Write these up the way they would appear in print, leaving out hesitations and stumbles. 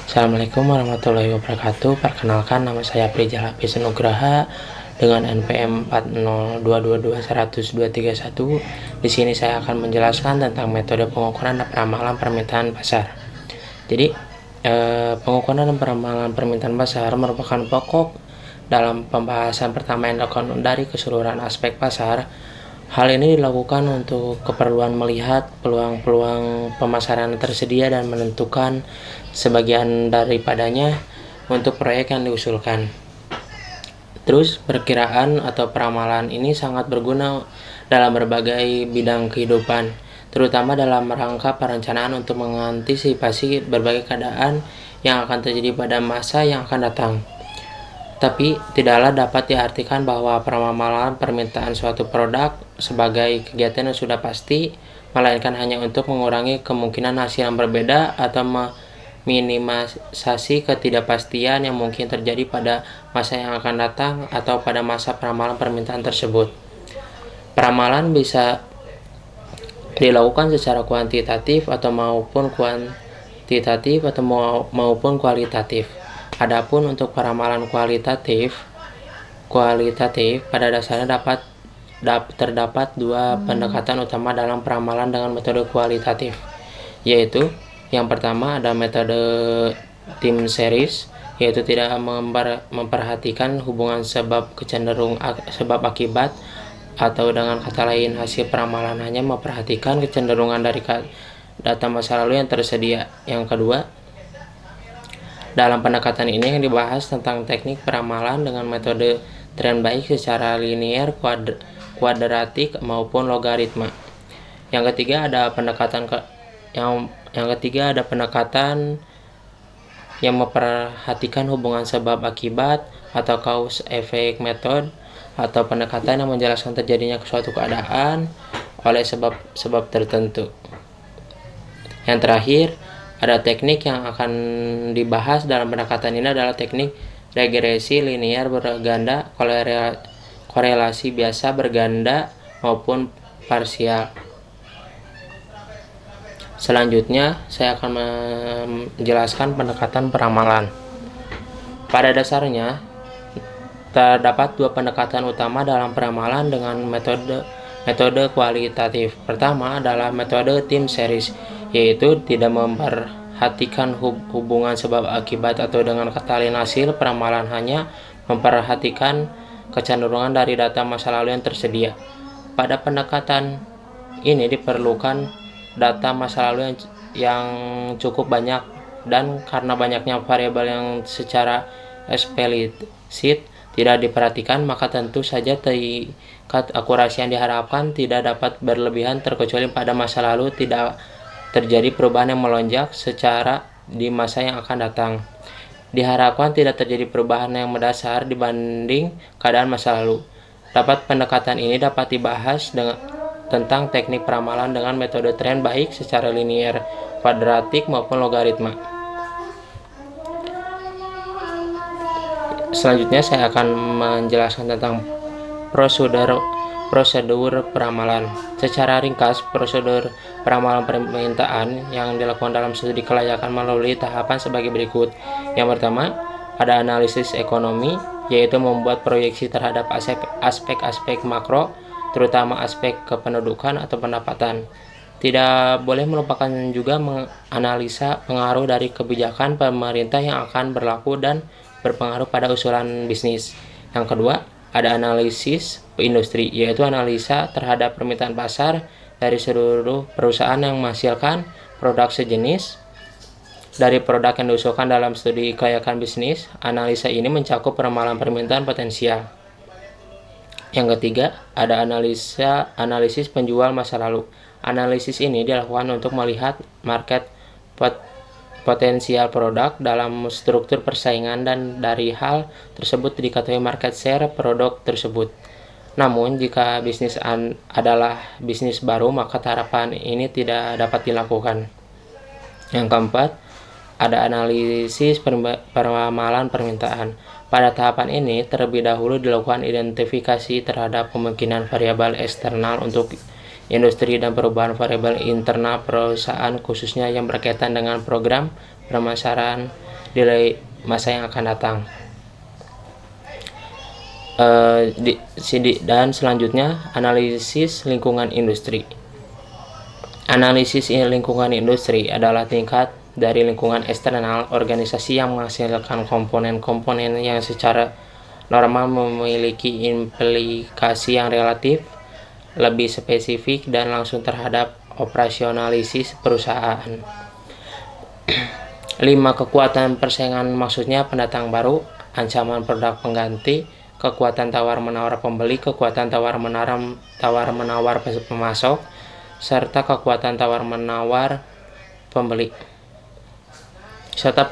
Assalamualaikum warahmatullahi wabarakatuh. Perkenalkan, nama saya Prijal Hafiz Nugraha dengan NPM 40222100231. Di sini saya akan menjelaskan tentang metode pengukuran dan peramalan permintaan pasar. Jadi, pengukuran dan peramalan permintaan pasar merupakan pokok dalam pembahasan pertama yang dilakukan dari keseluruhan aspek pasar. Hal ini dilakukan untuk keperluan melihat peluang-peluang pemasaran tersedia dan menentukan sebagian daripadanya untuk proyek yang diusulkan. Terus, perkiraan atau peramalan ini sangat berguna dalam berbagai bidang kehidupan, terutama dalam rangka perencanaan untuk mengantisipasi berbagai keadaan yang akan terjadi pada masa yang akan datang. Tapi tidaklah dapat diartikan bahwa peramalan permintaan suatu produk sebagai kegiatan yang sudah pasti, melainkan hanya untuk mengurangi kemungkinan hasil yang berbeda atau meminimalisasi ketidakpastian yang mungkin terjadi pada masa yang akan datang atau pada masa peramalan permintaan tersebut. Peramalan bisa dilakukan secara kuantitatif atau maupun kualitatif. Adapun untuk peramalan kualitatif pada dasarnya terdapat dua pendekatan utama dalam peramalan dengan metode kualitatif, yaitu yang pertama ada metode time series, yaitu tidak memperhatikan hubungan sebab akibat, atau dengan kata lain hasil peramalan hanya memperhatikan kecenderungan dari data masa lalu yang tersedia. Yang kedua, dalam pendekatan ini yang dibahas tentang teknik peramalan dengan metode tren baik secara linier, kuadratik maupun logaritma. Yang ketiga ada pendekatan yang memperhatikan hubungan sebab akibat atau cause effect method, atau pendekatan yang menjelaskan terjadinya suatu keadaan oleh sebab tertentu. Yang terakhir, ada teknik yang akan dibahas dalam pendekatan ini adalah teknik regresi linear berganda, korelasi biasa berganda maupun parsial. Selanjutnya, saya akan menjelaskan pendekatan peramalan. Pada dasarnya, terdapat dua pendekatan utama dalam peramalan dengan metode kualitatif. Pertama adalah metode time series, yaitu tidak memperhatikan hubungan sebab akibat atau dengan kata lain hasil peramalan hanya memperhatikan kecenderungan dari data masa lalu yang tersedia. Pada pendekatan ini diperlukan data masa lalu yang cukup banyak, dan karena banyaknya variabel yang secara eksplisit tidak diperhatikan, maka tentu saja tingkat akurasi yang diharapkan tidak dapat berlebihan, terkecuali pada masa lalu tidak terjadi perubahan yang melonjak secara di masa yang akan datang. Diharapkan tidak terjadi perubahan yang mendasar dibanding keadaan masa lalu. Pendekatan ini dapat dibahas tentang teknik peramalan dengan metode tren baik secara linier, kuadratik maupun logaritma. Selanjutnya saya akan menjelaskan tentang prosedur peramalan. Secara ringkas, prosedur peramalan permintaan yang dilakukan dalam studi kelayakan melalui tahapan sebagai berikut. Yang pertama, ada analisis ekonomi, yaitu membuat proyeksi terhadap aspek-aspek makro, terutama aspek kependudukan atau pendapatan. Tidak boleh melupakan juga menganalisa pengaruh dari kebijakan pemerintah yang akan berlaku dan berpengaruh pada usulan bisnis. Yang kedua, ada analisis industri, yaitu analisa terhadap permintaan pasar dari seluruh perusahaan yang menghasilkan produk sejenis dari produk yang diusulkan dalam studi kelayakan bisnis. Analisa ini mencakup peramalan permintaan potensial. Yang ketiga, ada analisis penjual masa lalu. Analisis ini dilakukan untuk melihat market potensial produk dalam struktur persaingan, dan dari hal tersebut diketahui market share produk tersebut. Namun, jika bisnis adalah bisnis baru, maka tahapan ini tidak dapat dilakukan. Yang keempat, ada analisis peramalan permintaan. Pada tahapan ini, terlebih dahulu dilakukan identifikasi terhadap kemungkinan variabel eksternal untuk industri dan perubahan variabel internal perusahaan, khususnya yang berkaitan dengan program pemasaran di masa yang akan datang. Dan selanjutnya, analisis lingkungan industri. Analisis lingkungan industri adalah tingkat dari lingkungan eksternal organisasi yang menghasilkan komponen-komponen yang secara normal memiliki implikasi yang relatif lebih spesifik dan langsung terhadap operasionalisis perusahaan. 5. Kekuatan persaingan, maksudnya pendatang baru, ancaman produk pengganti, kekuatan tawar-menawar pembeli, kekuatan tawar-menawar pemasok, serta kekuatan tawar-menawar pembeli, serta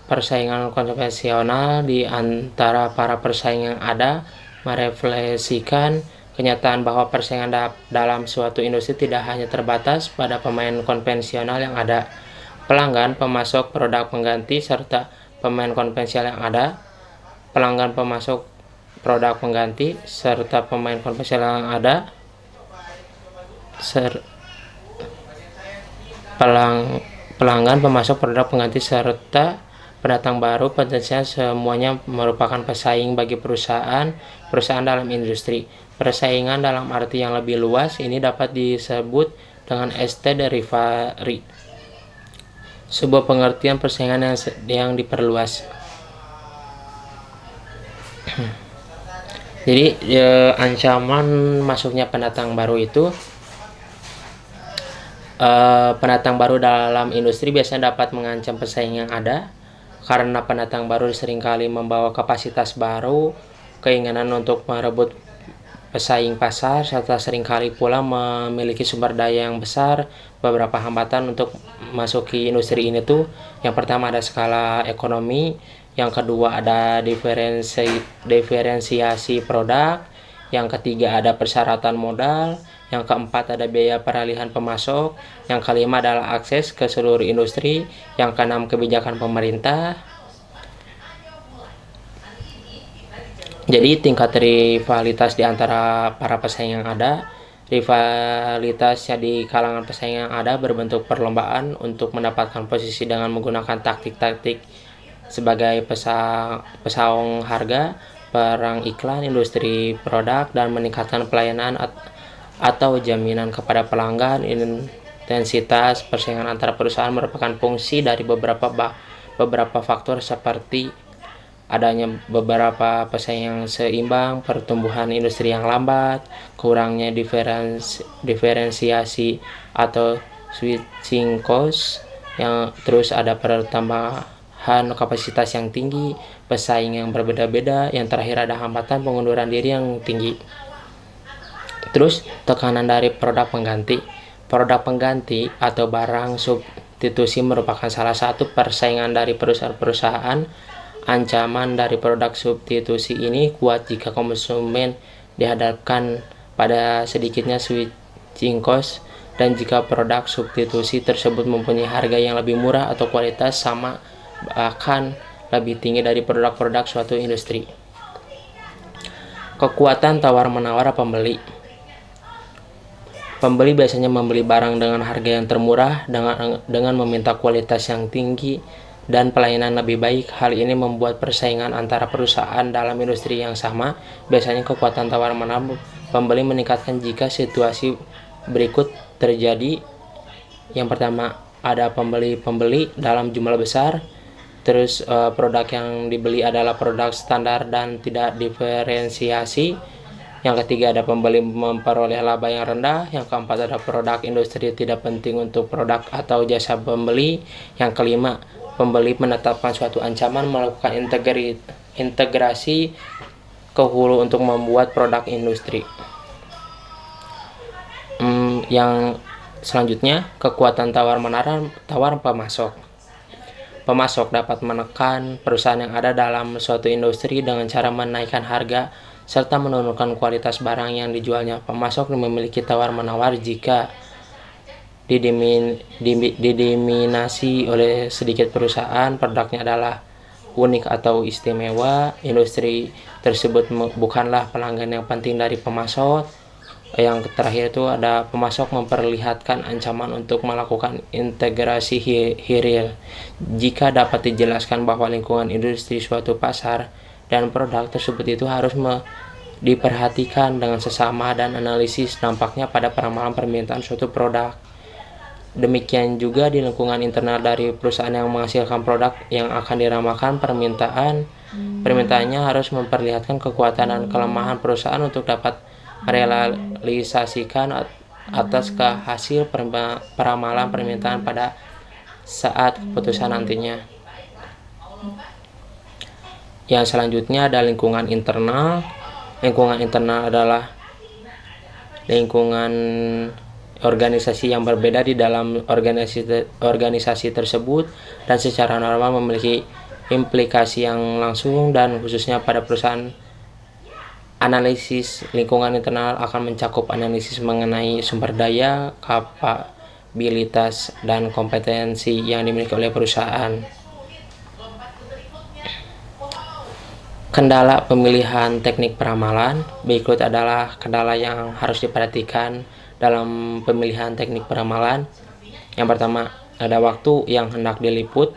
persaingan konvensional di antara para pesaing yang ada merefleksikan kenyataan bahwa persaingan dalam suatu industri tidak hanya terbatas pada pemain konvensional yang ada, pelanggan, pemasok, produk pengganti, serta pemain konvensional yang ada, pelanggan, pemasok, produk pengganti, serta pemain konvensional yang ada, pelanggan, pemasok, produk pengganti, serta pendatang baru potensial, semuanya merupakan pesaing bagi perusahaan dalam industri. Persaingan dalam arti yang lebih luas ini dapat disebut dengan ST derivari, sebuah pengertian persaingan yang diperluas. Jadi ancaman masuknya pendatang baru itu, pendatang baru dalam industri biasanya dapat mengancam pesaing yang ada, karena pendatang baru seringkali membawa kapasitas baru, keinginan untuk merebut pesaing pasar, serta seringkali pula memiliki sumber daya yang besar. Beberapa hambatan untuk masuki industri ini tuh, yang pertama ada skala ekonomi, yang kedua ada diferensiasi produk, yang ketiga ada persyaratan modal, yang keempat ada biaya peralihan pemasok, yang kelima adalah akses ke seluruh industri, yang keenam kebijakan pemerintah. Jadi tingkat rivalitas di antara para pesaing yang ada, rivalitasnya di kalangan pesaing yang ada berbentuk perlombaan untuk mendapatkan posisi dengan menggunakan taktik-taktik sebagai pesaing harga, perang iklan, industri produk, dan meningkatkan pelayanan atau jaminan kepada pelanggan. Intensitas persaingan antara perusahaan merupakan fungsi dari beberapa faktor seperti adanya beberapa pesaing yang seimbang, pertumbuhan industri yang lambat, kurangnya diferensiasi atau switching cost, yang terus ada pertambahan kapasitas yang tinggi, pesaing yang berbeda-beda, yang terakhir ada hambatan pengunduran diri yang tinggi. Terus tekanan dari produk pengganti. Produk pengganti atau barang substitusi merupakan salah satu persaingan dari perusahaan. Ancaman dari produk substitusi ini kuat jika konsumen dihadapkan pada sedikitnya switching cost, dan jika produk substitusi tersebut mempunyai harga yang lebih murah atau kualitas sama bahkan lebih tinggi dari produk-produk suatu industri. Kekuatan tawar-menawar pembeli. Pembeli biasanya membeli barang dengan harga yang termurah dengan meminta kualitas yang tinggi dan pelayanan lebih baik. Hal ini membuat persaingan antara perusahaan dalam industri yang sama. Biasanya kekuatan tawar-menawar pembeli meningkatkan jika situasi berikut terjadi. Yang pertama, ada pembeli dalam jumlah besar. Terus produk yang dibeli adalah produk standar dan tidak diferensiasi. Yang ketiga, ada pembeli memperoleh laba yang rendah. Yang keempat, ada produk industri tidak penting untuk produk atau jasa pembeli. Yang kelima, pembeli menetapkan suatu ancaman melakukan integrasi ke hulu untuk membuat produk industri. Yang selanjutnya, kekuatan tawar pemasok. Pemasok dapat menekan perusahaan yang ada dalam suatu industri dengan cara menaikkan harga serta menurunkan kualitas barang yang dijualnya. Pemasok memiliki tawar-menawar jika didominasi oleh sedikit perusahaan, produknya adalah unik atau istimewa, industri tersebut bukanlah pelanggan yang penting dari pemasok, Yang terakhir itu ada pemasok memperlihatkan ancaman untuk melakukan integrasi real. Jika dapat dijelaskan bahwa lingkungan industri suatu pasar dan produk tersebut itu harus diperhatikan dengan sesama dan analisis dampaknya pada peramalan permintaan suatu produk. Demikian juga di lingkungan internal dari perusahaan yang menghasilkan produk yang akan diramalkan permintaannya harus memperlihatkan kekuatan dan kelemahan perusahaan untuk dapat merealisasikan atas hasil peramalan permintaan pada saat keputusan nantinya. Yang selanjutnya ada lingkungan internal. Lingkungan internal adalah lingkungan organisasi yang berbeda di dalam organisasi tersebut dan secara normal memiliki implikasi yang langsung dan khususnya pada perusahaan. Analisis lingkungan internal akan mencakup analisis mengenai sumber daya, kapabilitas, dan kompetensi yang dimiliki oleh perusahaan. Kendala pemilihan teknik peramalan. Berikut adalah kendala yang harus diperhatikan dalam pemilihan teknik peramalan. Yang pertama, ada waktu yang hendak diliput.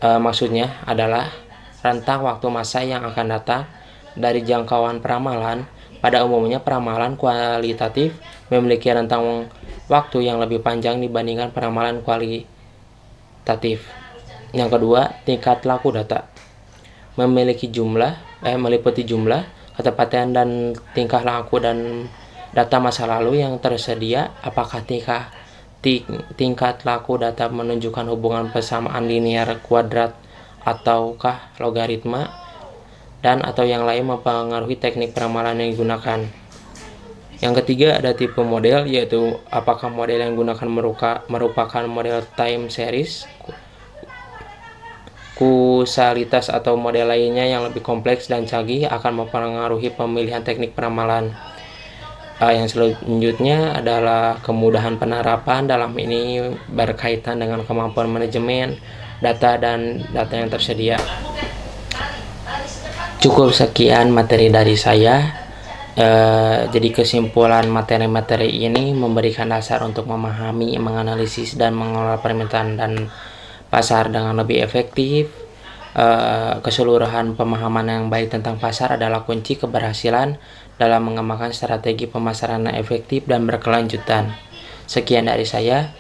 Maksudnya adalah rentang waktu masa yang akan datang. Dari jangkauan peramalan, pada umumnya peramalan kualitatif memiliki rentang waktu yang lebih panjang dibandingkan peramalan kualitatif. Yang kedua, tingkat laku data. Meliputi jumlah, ketepatan dan tingkah laku dan data masa lalu yang tersedia. Apakah tingkat laku data menunjukkan hubungan persamaan linear kuadrat ataukah logaritma, dan atau yang lain mempengaruhi teknik peramalan yang digunakan. Yang ketiga ada tipe model, yaitu apakah model yang digunakan merupakan model time series, kausalitas atau model lainnya yang lebih kompleks dan canggih akan mempengaruhi pemilihan teknik peramalan. Yang selanjutnya adalah kemudahan penerapan. Dalam ini berkaitan dengan kemampuan manajemen data dan data yang tersedia. Cukup sekian materi dari saya. Jadi kesimpulan materi-materi ini memberikan dasar untuk memahami, menganalisis, dan mengelola permintaan dan pasar dengan lebih efektif. Keseluruhan pemahaman yang baik tentang pasar adalah kunci keberhasilan dalam mengembangkan strategi pemasaran yang efektif dan berkelanjutan. Sekian dari saya.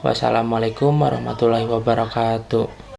Wassalamualaikum warahmatullahi wabarakatuh.